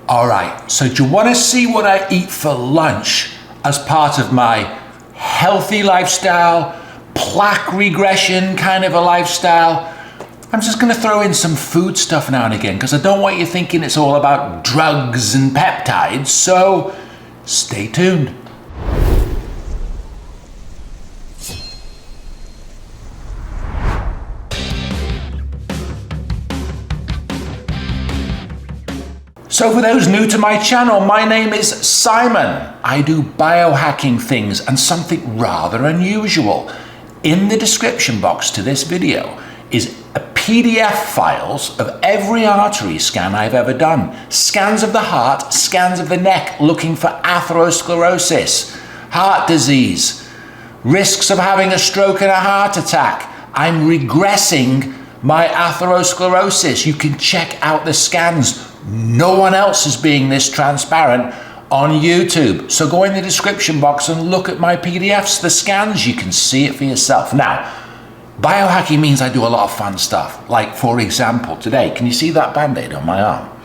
All right, so do you want to see what I eat for lunch as part of my healthy lifestyle, plaque regression kind of a lifestyle? I'm just going to throw in some food stuff now and again because I don't want you thinking it's all about drugs and peptides, so stay tuned. So for those new to my channel, my name is Simon. I do biohacking things and something rather unusual. In the description box to this video is a PDF files of every artery scan I've ever done. Scans of the heart, scans of the neck, looking for atherosclerosis, heart disease, risks of having a stroke and a heart attack. I'm regressing my atherosclerosis. You can check out the scans. No one else is being this transparent on YouTube. So go in the description box and look at my PDFs, the scans, you can see it for yourself. Now, biohacking means I do a lot of fun stuff. Like for example, today, can you see that Band-Aid on my arm?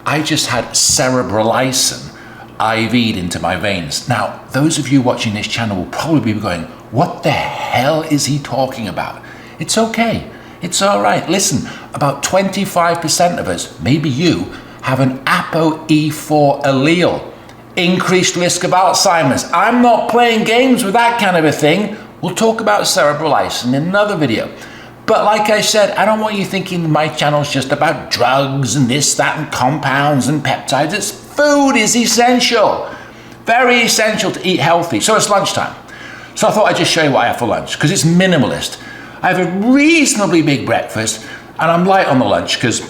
I just had cerebrolysin IV'd into my veins. Now, those of you watching this channel will probably be going, what the hell is he talking about? It's okay. It's all right. Listen, about 25% of us, maybe you, have an ApoE4 allele. Increased risk of Alzheimer's. I'm not playing games with that kind of a thing. We'll talk about cerebrolysin in another video. But like I said, I don't want you thinking my channel's just about drugs and this, that, and compounds and peptides. It's food is essential. Very essential to eat healthy. So it's lunchtime. So I thought I'd just show you what I have for lunch because it's minimalist. I have a reasonably big breakfast and I'm light on the lunch because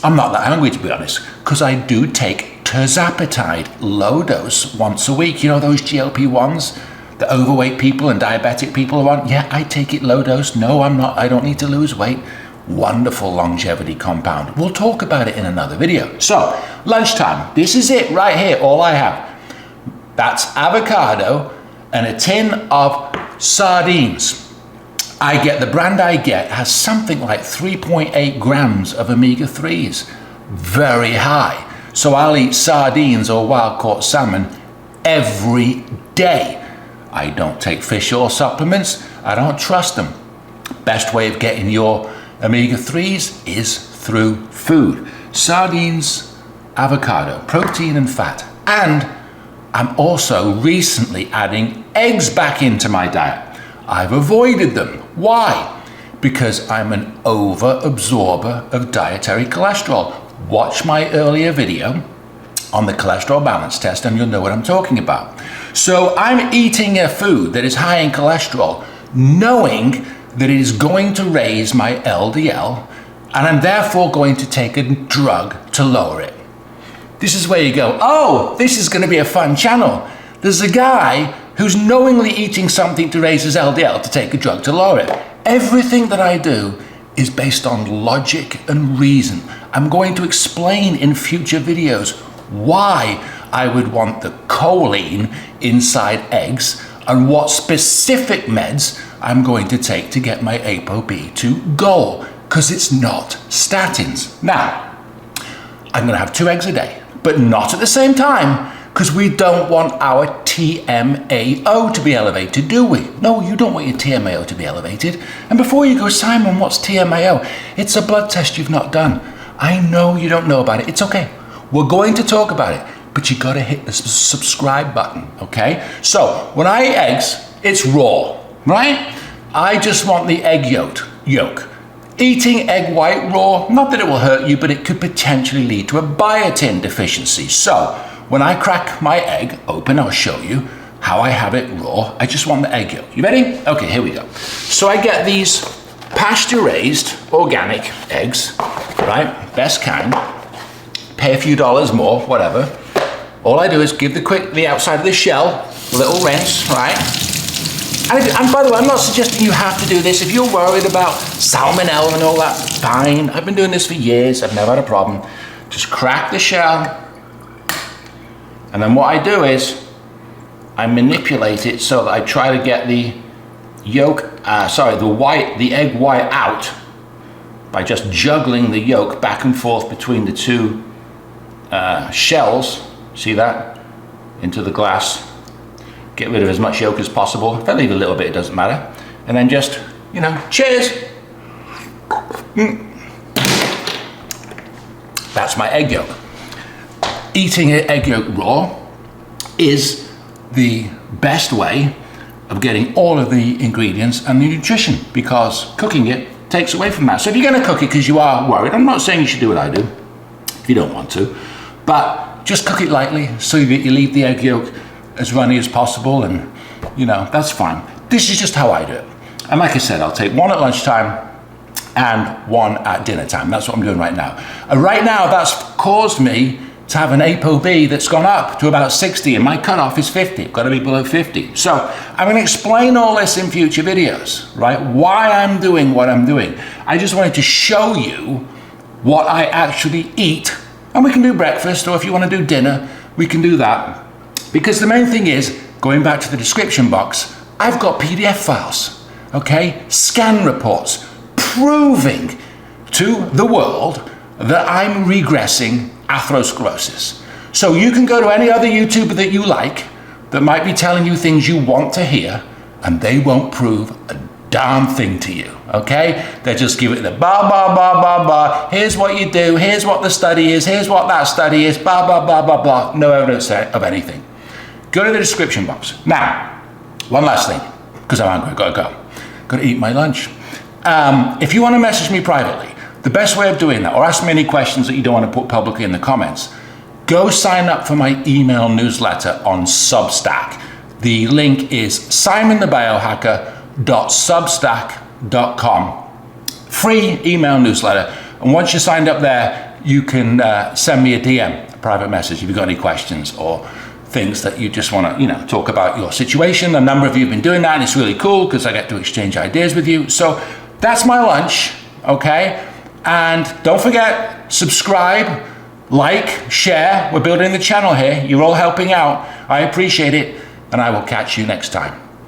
I'm not that hungry, to be honest, because I do take tirzepatide low dose once a week. You know those GLP-1s that overweight people and diabetic people want? Yeah, I take it low dose. No, I'm not. I don't need to lose weight. Wonderful longevity compound. We'll talk about it in another video. So, lunchtime. This is it right here, all I have. That's avocado and a tin of sardines. I get, the brand I get has something like 3.8 grams of omega-3s. Very high. So I'll eat sardines or wild-caught salmon every day. I don't take fish oil supplements. I don't trust them. Best way of getting your omega-3s is through food. Sardines, avocado, protein and fat. And I'm also recently adding eggs back into my diet. I've avoided them. Why? Because I'm an over-absorber of dietary cholesterol. Watch my earlier video on the cholesterol balance test and you'll know what I'm talking about. So I'm eating a food that is high in cholesterol, knowing that it is going to raise my LDL, and I'm therefore going to take a drug to lower it. This is where you go, oh, this is going to be a fun channel. There's a guy who's knowingly eating something to raise his LDL to take a drug to lower it. Everything that I do is based on logic and reason. I'm going to explain in future videos why I would want the choline inside eggs and what specific meds I'm going to take to get my ApoB to goal, because it's not statins. Now, I'm going to have 2 eggs a day, but not at the same time, because we don't want our TMAO to be elevated, do we? No, you don't want your TMAO to be elevated. And before you go, Simon, what's TMAO? It's a blood test you've not done. I know you don't know about it. It's okay. We're going to talk about it, but you got to hit the subscribe button, okay? So when I eat eggs, it's raw, right? I just want the egg yolk. Eating egg white raw, not that it will hurt you, but it could potentially lead to a biotin deficiency. So when I crack my egg open, I'll show you how I have it raw. I just want the egg yolk. You ready? Okay, here we go. So I get these pasture-raised organic eggs, right? Best kind. Pay a few dollars more, whatever. All I do is give the outside of the shell a little rinse, right? And by the way, I'm not suggesting you have to do this. If you're worried about salmonella and all that, fine. I've been doing this for years. I've never had a problem. Just crack the shell. And then what I do is I manipulate it so that I try to get the yolk, the egg white out by just juggling the yolk back and forth between the two shells, see that, into the glass. Get rid of as much yolk as possible. If I leave a little bit, it doesn't matter. And then just, you know, cheers. That's my egg yolk. Eating egg yolk raw is the best way of getting all of the ingredients and the nutrition, because cooking it takes away from that. So if you're going to cook it because you are worried, I'm not saying you should do what I do if you don't want to, but just cook it lightly so that you leave the egg yolk as runny as possible, and you know, that's fine. This is just how I do it. And like I said, I'll take one at lunchtime and one at dinner time. That's what I'm doing right now. And right now, that's caused me to have an ApoB that's gone up to about 60, and my cutoff is 50. I've got to be below 50. So I'm going to explain all this in future videos, right? Why I'm doing what I'm doing. I just wanted to show you what I actually eat. And we can do breakfast, or if you want to do dinner, we can do that. Because the main thing is, going back to the description box, I've got PDF files, okay? Scan reports proving to the world that I'm regressing atherosclerosis. So you can go to any other YouTuber that you like that might be telling you things you want to hear, and they won't prove a darn thing to you, okay? They just give it the blah, blah, blah, blah, blah. Here's what you do, here's what the study is, here's what that study is, blah, blah, blah, blah, blah. No evidence of anything. Go to the description box. Now, one last thing, because I'm hungry, gotta go. Gotta eat my lunch. If you want to message me privately, the best way of doing that, or ask me any questions that you don't want to put publicly in the comments, go sign up for my email newsletter on Substack. The link is simonthebiohacker.substack.com. Free email newsletter. And once you're signed up there, you can send me a DM, a private message, if you've got any questions or things that you just want to, you know, talk about your situation. A number of you have been doing that, and it's really cool because I get to exchange ideas with you. So that's my lunch, okay? And don't forget, subscribe, like, share. We're building the channel here. You're all helping out. I appreciate it, and I will catch you next time.